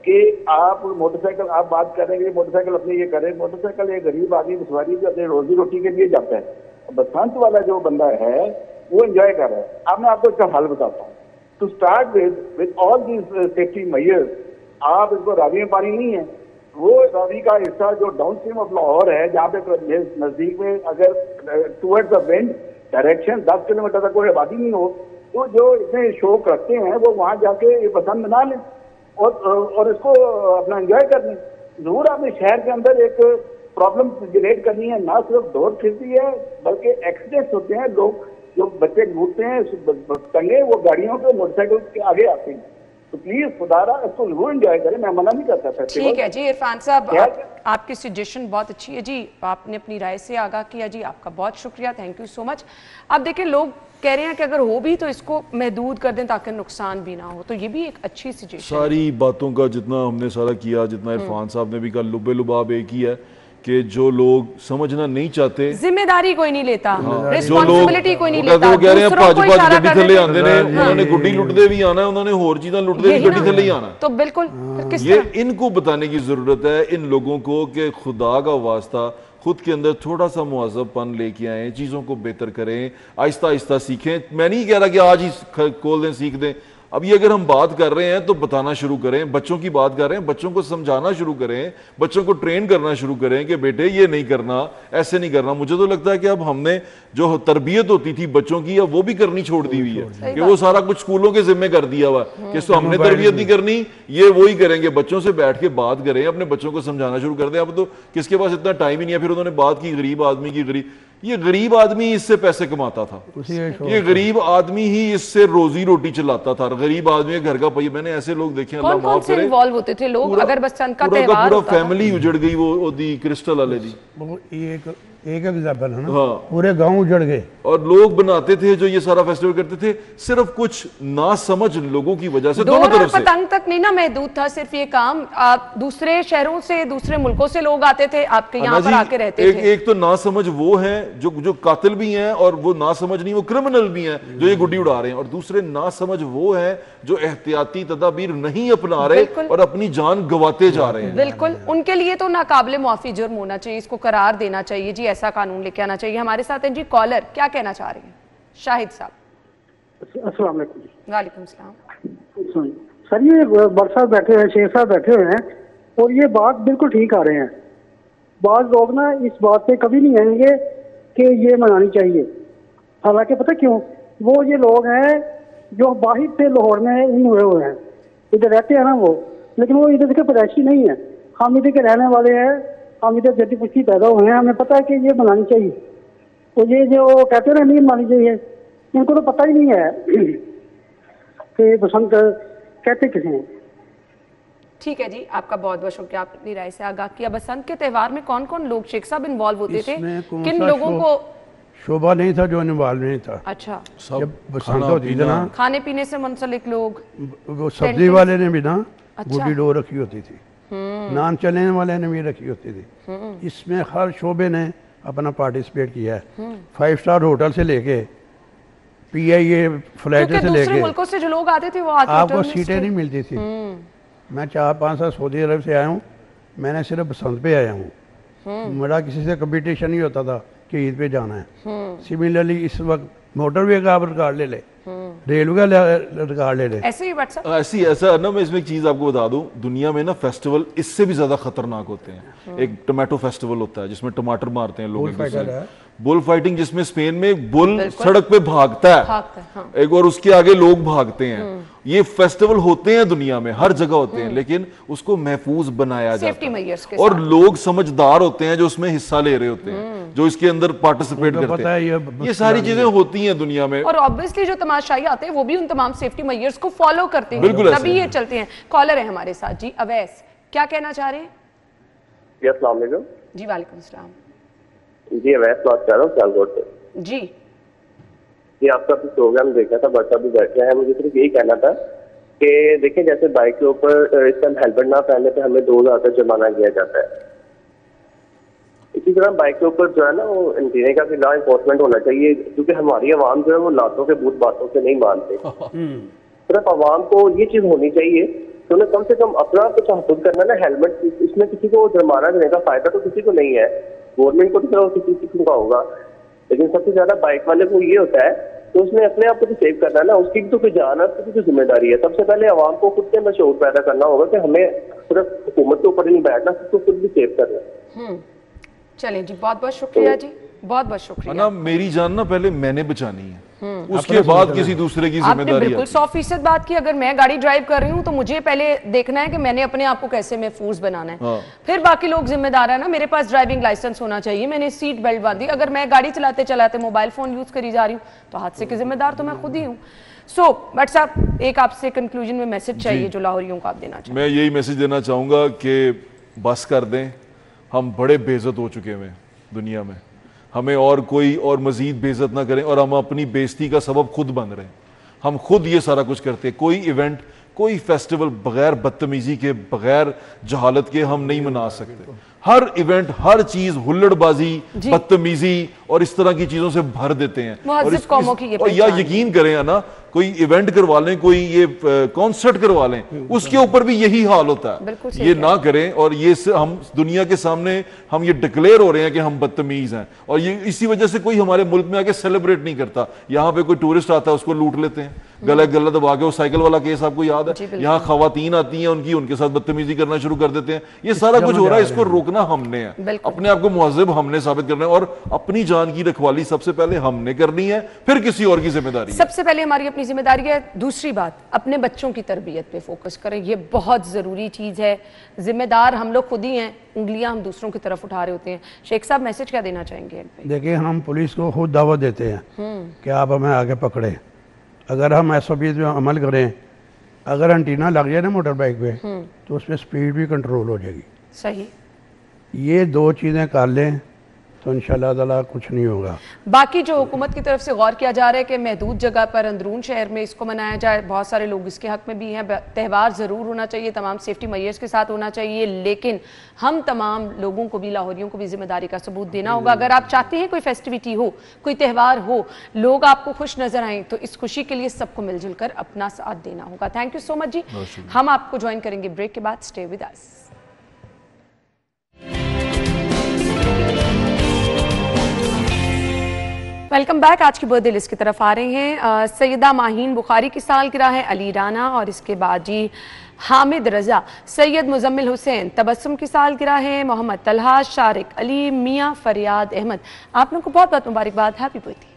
कि आप मोटरसाइकिल, आप बात कर रहे हैं कि मोटरसाइकिल अपने ये करें, मोटरसाइकिल एक गरीब आदमी सवारी जो अपने रोजी रोटी के लिए जाता है, बसंत वाला जो बंदा है वो एंजॉय कर रहा है। अब मैं आपको इसका हल बताता हूँ। To start with all these safety measures, आप इसको रावी में पानी नहीं है, वो रावी का हिस्सा जो डाउन स्ट्रीम ऑफ लाहौर है, जहाँ पे नजदीक में अगर towards the wind direction 10 kilometre तक कोई आबादी नहीं हो, तो जो इसमें शौक रखते हैं वो वहाँ जाके ये बसंत मना लें और इसको अपना एंजॉय कर लें। जरूर आपने शहर के अंदर एक प्रॉब्लम जनरेट करनी है, ना सिर्फ डोर फिरती है बल्कि एक्सीडेंट्स होते हैं, लोग जो बच्चे घूमते हैं टंगे वो गाड़ियों पे मोटरसाइकिल के आगे आते हैं। तो प्लीज खुदारा इसको जरूर एंजॉय करें, मैं मना नहीं करता था। ठीक है जी इरफान साहब, आपकी सजेशन बहुत अच्छी है जी, आपने अपनी राय से आगाह किया जी, आपका बहुत शुक्रिया, थैंक यू सो मच। अब देखिए लोग कह रहे हैं कि अगर हो भी तो इसको महदूद कर दें ताकि नुकसान भी ना हो, तो ये भी एक अच्छी सजेशन। सारी बातों का जितना हमने सारा किया, जितना इरफान साहब ने भी कहा, लुबे लुबाब एक ही है कि जो लोग समझना नहीं चाहते, जिम्मेदारी कोई नहीं लेता, रिस्पांसिबिलिटी कोई नहीं लेता, वो कह रहे हैं भज भज गड्डी थल्ले आंदे ने, उन्होंने गुड्डी लुटदे भी आना है, उन्होंने होर चीज़ां लुटदे भी गड्डी थल्ले ही आना। तो बिल्कुल ये इनको बताने की जरूरत है इन लोगों को कि खुदा का वास्ता खुद के अंदर थोड़ा सा मुहज़्ज़बपन लेके आएँ, चीज़ों को बेहतर करें, आहिस्ता आहिस्ता सीखें। मैं नहीं कह रहा कि आज ही खोल दें, सीख दें। अब ये अगर हम बात कर रहे हैं तो बताना शुरू करें, बच्चों की बात कर रहे हैं, बच्चों को समझाना शुरू करें, बच्चों को ट्रेन करना शुरू करें कि बेटे ये नहीं करना, ऐसे नहीं करना। मुझे तो लगता है कि अब हमने जो तरबियत होती थी बच्चों की, अब वो भी करनी छोड़ दी हुई है कि वो सारा कुछ स्कूलों के जिम्मे कर दिया हुआ कि इसको हमने तरबियत नहीं करनी, ये वो ही करेंगे। बच्चों से बैठ के बात करें, अपने बच्चों को समझाना शुरू कर दें। अब तो किसके पास इतना टाइम ही नहीं है। फिर उन्होंने बात की गरीब आदमी की, ये गरीब आदमी इससे पैसे कमाता था, ये गरीब आदमी ही इससे रोजी रोटी चलाता था, गरीब आदमी घर का पहिया। मैंने ऐसे लोग देखे, अल्लाह माफ करे, इन्वॉल्व होते थे लोग। अगर बसंत का त्योहार पूरा फैमिली उजड़ गई वो दी क्रिस्टल वाले दी। एक एग्जाम्पल है ना, हाँ। पूरे गांव उजड़ गए और लोग बनाते थे जो ये सारा फेस्टिवल करते थे सिर्फ कुछ ना समझ लोगों की वजह से। दोनों तरफ से पतंग तक नहीं ना महदूद था सिर्फ ये काम। आप दूसरे शहरों से, दूसरे मुल्कों से लोग आते थे, आपके यहाँ पर आके रहते थे। एक तो ना समझ वो है जो कातिल भी हैं, और वो ना समझ नहीं वो क्रिमिनल भी हैं जो ये गुड्डी उड़ा रहे हैं, और दूसरे ना समझ वो है जो एहतियाती तदाबीर नहीं अपना रहे और अपनी जान गवाते जा रहे हैं। बिल्कुल, उनके लिए तो नाकाबिले मुआफी जुर्म होना चाहिए, इसको करार देना चाहिए जी, ऐसा कानून लेके आना चाहिए। हमारे साथ हैं जी कॉलर, क्या कहना चाह रहे हैं? शाहिद साहब। अस्सलाम वालेकुम। वालेकुम सलाम। सर ये बरसात बैठे हैं, शेख साहब बैठे हुए हैं और ये बात बिल्कुल ठीक आ रहे हैं। बाज लोग ना इस बात पे कभी नहीं आएंगे कि ये मनानी चाहिए। हालांकि पता क्यों, वो ये लोग हैं जो बाहर से लाहौर में इन हुए हुए हैं, इधर रहते हैं ना वो, लेकिन वो इधर के पैदाइशी नहीं है। हम इधर के रहने वाले हैं, हम इधर जद्दी पुश्ती पैदा हुए हैं, हमें पता है कि ये मनानी चाहिए। तो ये जो कहते हैं नहीं मनानी चाहिए, इनको तो पता ही नहीं है कि बसंत कहते किसे हैं। ठीक है जी, आपका बहुत बहुत शुक्रिया, आप अपनी राय से आगाह किया। बसंत के त्योहार में कौन कौन लोग शेख साहब इन्वॉल्व होते थे? किन लोगों को शोभा नहीं था जो इन्वॉल्व नहीं था? अच्छा, जब बसंत होती थी ना, खाने पीने से मुंसलिक लोग, वो सब्जी वाले ने भी ना गुड्डी डो रखी होती थी, नान चलने वाले ने भी रखी होती थी। इसमें हर शोबे ने अपना पार्टिसिपेट किया है। 5 स्टार होटल से लेके PIA फ्लैट से लेके मुल्कों से जो लोग आते थे वो आपको सीटें नहीं मिलती थी। मैं 4-5 साल सऊदी अरब से आया हूँ, मैंने सिर्फ बसंत पे आया हूँ। मेरा किसी से कंपटीशन नहीं होता था कि ईद पे जाना है। सिमिलरली इस वक्त मोटरवे का आप रिकॉर्ड ले ले, रेलवे का रिकॉर्ड ले ले, ऐसा ना। मैं इसमें एक चीज आपको बता दूं, दुनिया में ना फेस्टिवल इससे भी ज्यादा खतरनाक होते हैं। एक टमाटो फेस्टिवल होता है जिसमें टमाटर मारते हैं लोग, बुल फाइटिंग जिसमें स्पेन में एक बुल सड़क पे भागता है, हाँ। एक और उसके आगे लोग भागते हैं। ये फेस्टिवल होते हैं दुनिया में, हर जगह होते हैं, लेकिन उसको महफूज बनाया जाता है और लोग समझदार होते हैं जो उसमें हिस्सा ले रहे होते हैं, जो इसके अंदर पार्टिसिपेट करते हैं। ये सारी चीजें होती हैं दुनिया में, और ऑब्वियसली जो तमाशाई आते हैं वो भी उन तमाम सेफ्टी मेजर्स को फॉलो करते हैं, तभी ये चलते हैं। कॉलर है हमारे साथ जी, अवैस, क्या कहना चाह रहे हैं? जी अस्सलाम वालेकुम। जी वालेकुम सलाम। जी अवैस बात कर रहा हूँ सियालकोट से। जी जी, आपका प्रोग्राम देखा था, बच्चा भी बैठे हैं। मुझे सिर्फ यही कहना था कि देखिए, जैसे बाइक के ऊपर इस टाइम हेलमेट ना पहनने पे हमें 2000 का जुर्माना किया जाता है। इसी तरह बाइक के ऊपर जो है ना, वो इंजीनियर का भी लॉ इन्फोर्समेंट होना चाहिए, क्योंकि हमारी आवाम जो है वो लातों के भूत बातों से नहीं मानते। सिर्फ आवाम को ये चीज होनी चाहिए कि उन्हें कम से कम अपना कुछ तहफ़्फ़ुज़ करना ना। हेलमेट, इसमें किसी को जुर्माना देने का फायदा तो किसी को नहीं है, गवर्नमेंट को तो किसी किस्म का होगा, लेकिन सबसे ज्यादा बाइक वाले को ये होता है तो उसने अपने आप को तो सेव करना है ना, उसकी भी तो कोई जान है, उसकी भी तो जिम्मेदारी है। सबसे पहले आवाम को खुद के अंदर शऊर पैदा करना होगा कि हमें सिर्फ हुकूमत के ऊपर नहीं बैठना, उसको खुद भी सेव करना है। चलें जी, बहुत बहुत शुक्रिया जी, बहुत बहुत शुक्रिया। ना मेरी जान ना पहले मैंने बचानी है, उसके बाद किसी दूसरे की जिम्मेदारी। बिल्कुल 100% बात की। अगर मैं गाड़ी ड्राइव कर रही हूँ तो मुझे पहले देखना है कि मैंने अपने आप को कैसे महफूज बनाना है, फिर बाकी लोग जिम्मेदार है ना। मेरे पास ड्राइविंग लाइसेंस होना चाहिए, मैंने सीट बेल्ट बांधी। अगर मैं गाड़ी चलाते चलाते मोबाइल फोन यूज करी जा रही हूँ तो हादसे की जिम्मेदार तो मैं खुद ही हूँ। सो बट साहब, एक आपसे कंक्लूजन में मैसेज चाहिए जो लाहौरियों को आप देना चाहिए। मैं यही मैसेज देना चाहूंगा कि बस कर दें, हम बड़े बेइज्जत हो चुके हैं दुनिया में, हमें और कोई और मजीद बेइज्जत ना करें, और हम अपनी बेइज्जती का सबब खुद बन रहे हैं। हम खुद ये सारा कुछ करते हैं। कोई इवेंट, कोई फेस्टिवल बगैर बदतमीजी के, बगैर जहालत के हम नहीं मना सकते। हर इवेंट, हर चीज हुल्लड़बाजी, बदतमीजी और इस तरह की चीजों से भर देते हैं। मुहज़्ज़ब कौमों की ये और या यकीन करें ना, कोई इवेंट करवा लें, कोई ये कॉन्सर्ट करवा लें, उसके ऊपर भी यही हाल होता है। ये ना करें, और ये हम दुनिया के सामने हम ये डिक्लेयर हो रहे हैं कि हम बदतमीज हैं, और ये इसी वजह से कोई हमारे मुल्क में आके सेलिब्रेट नहीं करता। यहाँ पे कोई टूरिस्ट आता है, उसको लूट लेते हैं, गला गला दबा के। वो साइकिल वाला केस आपको याद है, यहाँ खवातीन आती हैं, उनके साथ बदतमीजी करना शुरू कर देते हैं। ये सारा कुछ हो रहा है, इसको रोकना हमने है, अपने आप को मुहज़्ज़ब हमने साबित करना है, और अपनी जान की रखवाली सबसे पहले हमने करनी है, फिर किसी और की जिम्मेदारी है। सबसे पहले हमारी अपनी जिम्मेदारी है। दूसरी बात, अपने बच्चों की तरबियत पे फोकस करें, ये बहुत जरूरी चीज है। जिम्मेदार हम लोग खुद ही हैं, उंगलियां हम दूसरों की तरफ उठा रहे होते हैं। शेख साहब, मैसेज क्या देना चाहेंगे? देखिए, हम पुलिस को खुद दावत देते हैं कि आप हमें आगे पकड़े। अगर हम SOP पे अमल करें, अगर एंटीना लग जाए ना मोटर बाइक पे, तो उस पर स्पीड भी कंट्रोल हो जाएगी। सही, ये 2 चीज़ें कर लें तो इंशाल्लाह ताला कुछ नहीं होगा। बाकी जो हुकूमत की तरफ से गौर किया जा रहा है कि महदूद जगह पर अंदरून शहर में इसको मनाया जाए, बहुत सारे लोग इसके हक में भी हैं। त्यौहार ज़रूर होना चाहिए, तमाम सेफ्टी मेजर्स के साथ होना चाहिए, लेकिन हम तमाम लोगों को भी, लाहौरियों को भी जिम्मेदारी का सबूत देना होगा। अगर आप चाहते हैं कोई फेस्टिविटी हो, कोई त्यौहार हो, लोग आपको खुश नजर आए, तो इस खुशी के लिए सबको मिलजुल कर अपना साथ देना होगा। थैंक यू सो मच जी। हम आपको ज्वाइन करेंगे ब्रेक के बाद। Stay with us. Welcome back. आज की बर्थडे लिस्ट की तरफ आ रहे हैं। सैयदा माहीन बुखारी की सालगिरह है, अली राना, और इसके बाद जी हामिद रजा, सैयद मुजम्मिल हुसैन, तबस्सुम की सालगिरह है, मोहम्मद तलहा, शारिक अली, मियाँ फरियाद अहमद। आप लोगों को बहुत बहुत मुबारकबाद, हैप्पी बर्थडे।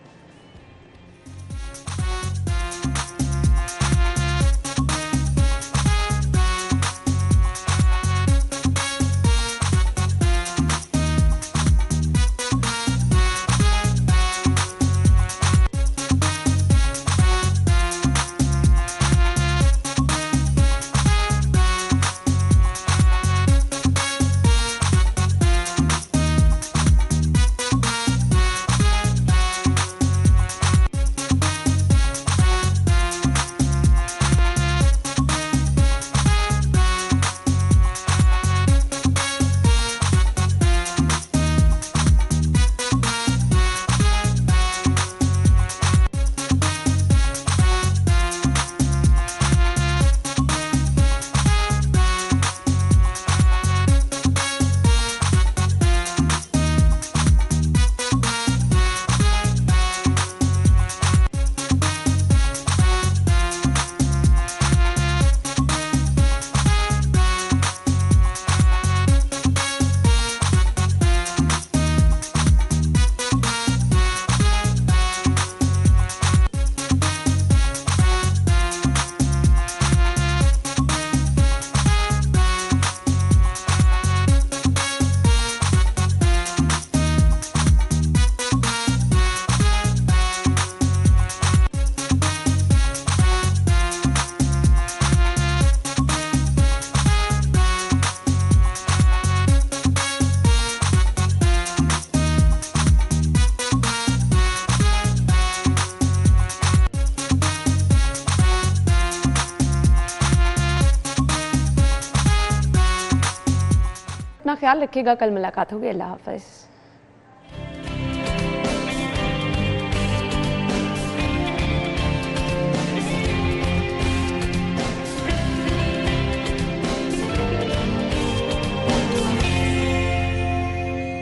अपना ख्याल रखिएगा। कल मुलाकात होगी। अल्लाह हाफ़िज़।